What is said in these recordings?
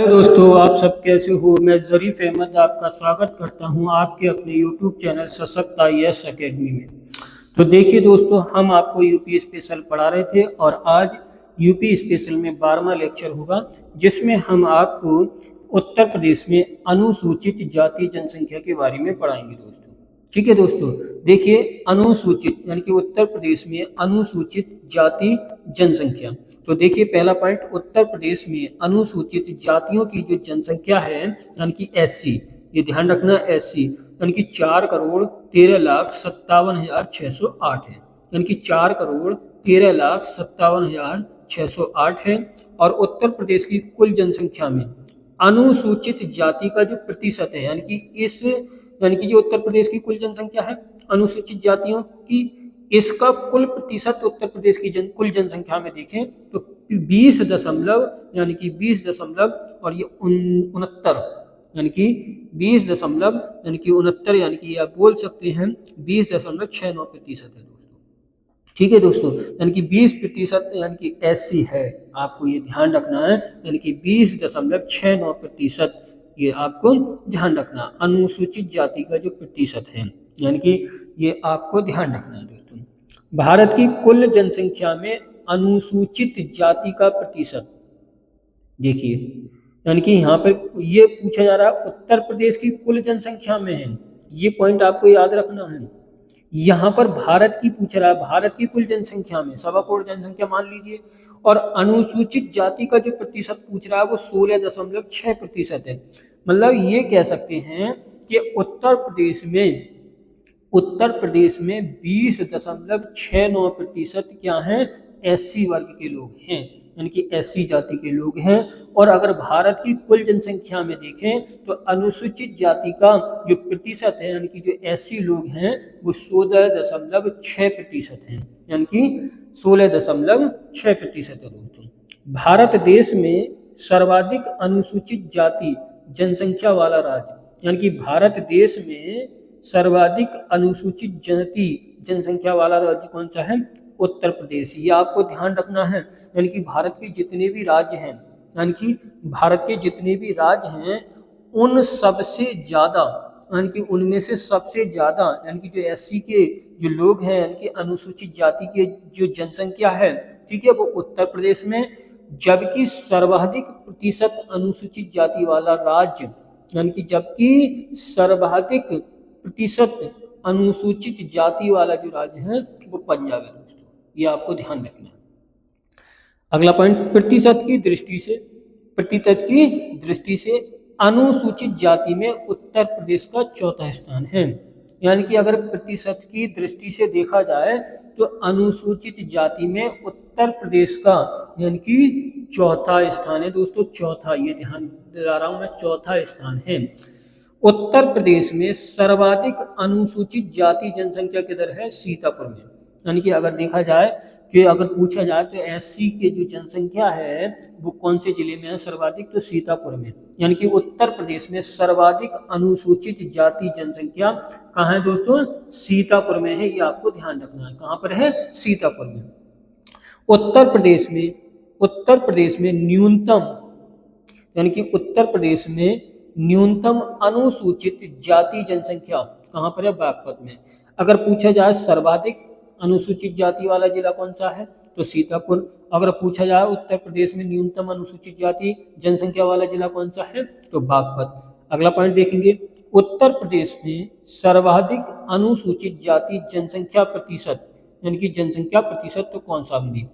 Hello दोस्तों, आप सब कैसे हो। मैं ज़रीफ अहमद आपका स्वागत करता हूं आपके अपने यूट्यूब चैनल सशक्त IAS अकेडमी में। तो देखिए दोस्तों, हम आपको यूपी स्पेशल पढ़ा रहे थे और आज यूपी स्पेशल में 12वां लेक्चर होगा, जिसमें हम आपको उत्तर प्रदेश में अनुसूचित जाति जनसंख्या के बारे में पढ़ाएंगे दोस्तों। ठीक है दोस्तों, देखिए अनुसूचित यानी कि उत्तर प्रदेश में अनुसूचित जाति जनसंख्या। तो देखिए पहला पॉइंट, उत्तर प्रदेश में अनुसूचित जातियों की जो जनसंख्या है यानी कि SC, ये ध्यान रखना SC यानी कि 4,13,57,608 है, यानी कि 4,13,57,608 है। और उत्तर प्रदेश की कुल जनसंख्या में अनुसूचित जाति का जो प्रतिशत है यानी कि जो उत्तर प्रदेश की कुल जनसंख्या है अनुसूचित जातियों की, इसका कुल प्रतिशत उत्तर प्रदेश की कुल जनसंख्या में देखें तो 20 दशमलव यानी कि 20 दशमलव और ये 69 यानी कि 20 दशमलव यानी कि 69 यानी कि आप बोल सकते हैं 20.69% है दोस्तों। ठीक है दोस्तों, यानी कि 20% यानी कि SC है, आपको ये ध्यान रखना है, यानी कि 20.69% ये आपको ध्यान रखना, अनुसूचित जाति का जो प्रतिशत है, यानी कि ये आपको ध्यान रखना है दोस्तों। भारत की कुल जनसंख्या में अनुसूचित जाति का प्रतिशत देखिए, यानी कि यहाँ पर ये पूछा जा रहा है उत्तर प्रदेश की कुल जनसंख्या में है, ये पॉइंट आपको याद रखना है। यहाँ पर भारत की पूछ रहा है, भारत की कुल जनसंख्या में 1.25 करोड़ जनसंख्या मान लीजिए, और अनुसूचित जाति का जो प्रतिशत पूछ रहा है वो 16.6% है। मतलब ये कह सकते हैं कि उत्तर प्रदेश में 20.69% क्या है, SC वर्ग के लोग हैं, यानी कि SC जाति के लोग हैं। और अगर भारत की कुल जनसंख्या में देखें तो अनुसूचित जाति का जो प्रतिशत है यानी कि जो SC लोग हैं वो 16.6% है, यानी कि 16.6% है दोस्तों। भारत देश में सर्वाधिक अनुसूचित जाति जनसंख्या वाला राज्य, यानी कि भारत देश में सर्वाधिक अनुसूचित जाति जनसंख्या वाला राज्य कौन सा है, उत्तर प्रदेश। ये आपको ध्यान रखना है, यानी कि भारत के जितने भी राज्य हैं उन सबसे ज़्यादा यानी कि उनमें से सबसे ज़्यादा यानी कि जो SC के जो लोग हैं यानी कि अनुसूचित जाति के जो जनसंख्या है, ठीक है, वो उत्तर प्रदेश में। जबकि सर्वाधिक प्रतिशत अनुसूचित जाति वाला राज्य यानी कि जबकि सर्वाधिक प्रतिशत अनुसूचित जाति वाला जो राज्य है वो पंजाब है दोस्तों, ये आपको ध्यान रखना है। अगला पॉइंट, प्रतिशत की दृष्टि से अनुसूचित जाति में उत्तर प्रदेश का चौथा स्थान है, यानी कि अगर प्रतिशत की दृष्टि से देखा जाए तो अनुसूचित जाति में उत्तर प्रदेश का यानी कि चौथा स्थान है दोस्तों, चौथा, ये ध्यान दिला रहा हूं मैं, चौथा स्थान है। उत्तर प्रदेश में सर्वाधिक अनुसूचित जाति जनसंख्या किधर है, सीतापुर में, यानी कि अगर देखा जाए कि अगर पूछा जाए तो SC के जो जनसंख्या है वो कौन से जिले में है सर्वाधिक, तो सीतापुर में, यानी कि उत्तर प्रदेश में सर्वाधिक अनुसूचित जाति जनसंख्या कहाँ है दोस्तों, सीतापुर में है, ये आपको ध्यान रखना है, कहाँ पर है, सीतापुर में। उत्तर प्रदेश में न्यूनतम यानी कि उत्तर प्रदेश में न्यूनतम अनुसूचित जाति जनसंख्या कहाँ पर है, बागपत में। अगर पूछा जाए सर्वाधिक अनुसूचित जाति वाला जिला कौन सा है, तो सीतापुर। अगर पूछा जाए उत्तर प्रदेश में न्यूनतम अनुसूचित जाति जनसंख्या वाला जिला कौन सा है, तो बागपत। अगला पॉइंट देखेंगे, उत्तर प्रदेश में सर्वाधिक अनुसूचित जाति जनसंख्या प्रतिशत यानी कि जनसंख्या प्रतिशत तो कौशाम्बी।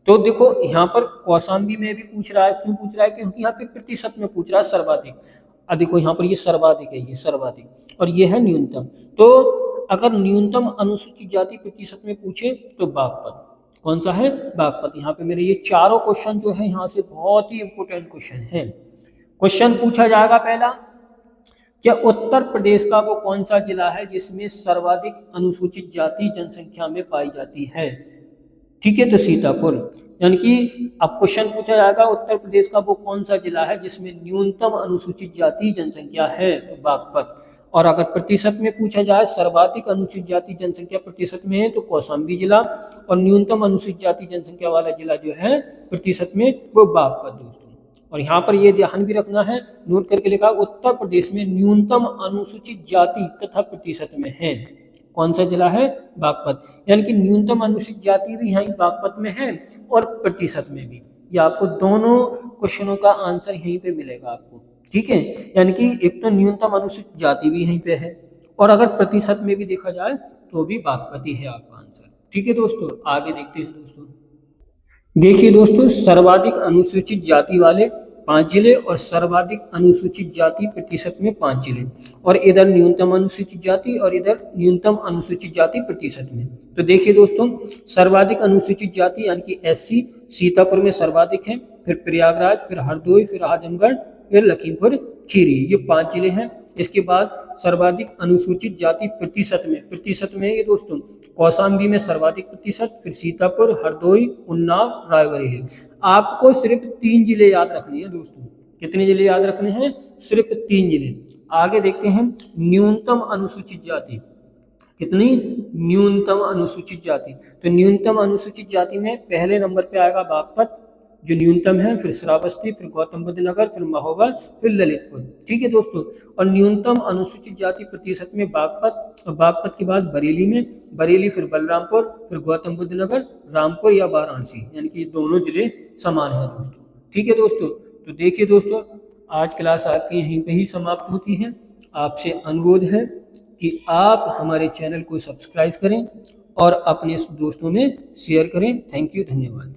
तो देखो यहाँ पर कौशाम्बी में भी पूछ रहा है, क्यों पूछ रहा है, क्योंकि यहाँ पे प्रतिशत में पूछ रहा है सर्वाधिक। देखो यहाँ पर ये सर्वाधिक है, ये सर्वाधिक, और ये है न्यूनतम। तो अगर न्यूनतम अनुसूचित जाति प्रतिशत में पूछे तो बागपत, कौन सा है, बागपत। यहाँ पे मेरे ये चारों क्वेश्चन जो है यहाँ से बहुत ही इंपॉर्टेंट क्वेश्चन है। क्वेश्चन पूछा जाएगा पहला, क्या उत्तर प्रदेश का वो कौन सा जिला है जिसमें सर्वाधिक अनुसूचित जाति जनसंख्या में पाई जाती है, ठीक है, तो सीतापुर। यानी कि अब क्वेश्चन पूछा जाएगा उत्तर प्रदेश का वो कौन सा जिला है जिसमें न्यूनतम अनुसूचित जाति जनसंख्या है, तो बागपत। और अगर प्रतिशत में पूछा जाए सर्वाधिक अनुसूचित जाति जनसंख्या प्रतिशत में है तो कौशाम्बी जिला, और न्यूनतम अनुसूचित जाति जनसंख्या वाला जिला जो है प्रतिशत में वो बागपत दोस्तों। और यहाँ पर ये ध्यान भी रखना है, नोट करके लिखा, उत्तर प्रदेश में न्यूनतम अनुसूचित जाति तथा प्रतिशत में है। कौन सा जिला है? बागपत। यानी कि न्यूनतम अनुसूचित जाति भी यहीं बागपत में है और प्रतिशत में भी। ये आपको दोनों क्वेश्चनों का आंसर यहीं पे मिलेगा आपको, ठीक है। यानी कि एक तो न्यूनतम अनुसूचित जाति भी यहीं पे है और अगर प्रतिशत में भी देखा जाए तो भी बागपत ही है आपका आंसर, ठीक है दोस्तों। आगे देखते हैं दोस्तों। देखिए दोस्तों, सर्वाधिक अनुसूचित जाति वाले 5 जिले और सर्वाधिक अनुसूचित जाति प्रतिशत में 5 जिले, और इधर न्यूनतम अनुसूचित जाति और इधर न्यूनतम अनुसूचित जाति प्रतिशत में। तो देखिए दोस्तों, सर्वाधिक अनुसूचित जाति यानी कि एससी सीतापुर में सर्वाधिक है, फिर प्रयागराज, फिर हरदोई, फिर आजमगढ़, फिर लखीमपुर खीरी, ये 5 जिले हैं। इसके बाद सर्वाधिक अनुसूचित जाति प्रतिशत में ये दोस्तों, कौशाम्बी में सर्वाधिक प्रतिशत, फिर सीतापुर, हरदोई, उन्नाव, रायबरेली। आपको सिर्फ 3 जिले याद रखने हैं दोस्तों। कितने जिले याद रखने हैं? सिर्फ 3 जिले। आगे देखते हैं न्यूनतम अनुसूचित जाति। कितनी? न्यूनतम अनुसूचित जाति। तो न्यूनतम अनुसूचित जाति में पहले नंबर पे आएगा बागपत जो न्यूनतम है, फिर श्रावस्ती, फिर गौतम बुद्ध नगर, फिर महोबा, फिर ललितपुर, ठीक है दोस्तों। और न्यूनतम अनुसूचित जाति प्रतिशत में बागपत, और बागपत के बाद बरेली में, बरेली फिर बलरामपुर, फिर गौतम बुद्ध नगर, रामपुर या वाराणसी, यानी कि दोनों जिले समान हैं दोस्तों, ठीक है दोस्तों। तो देखिए दोस्तों, आज क्लास आपकी यहीं पे ही समाप्त होती है। आपसे अनुरोध है कि आप हमारे चैनल को सब्सक्राइब करें और अपने दोस्तों में शेयर करें। थैंक यू, धन्यवाद।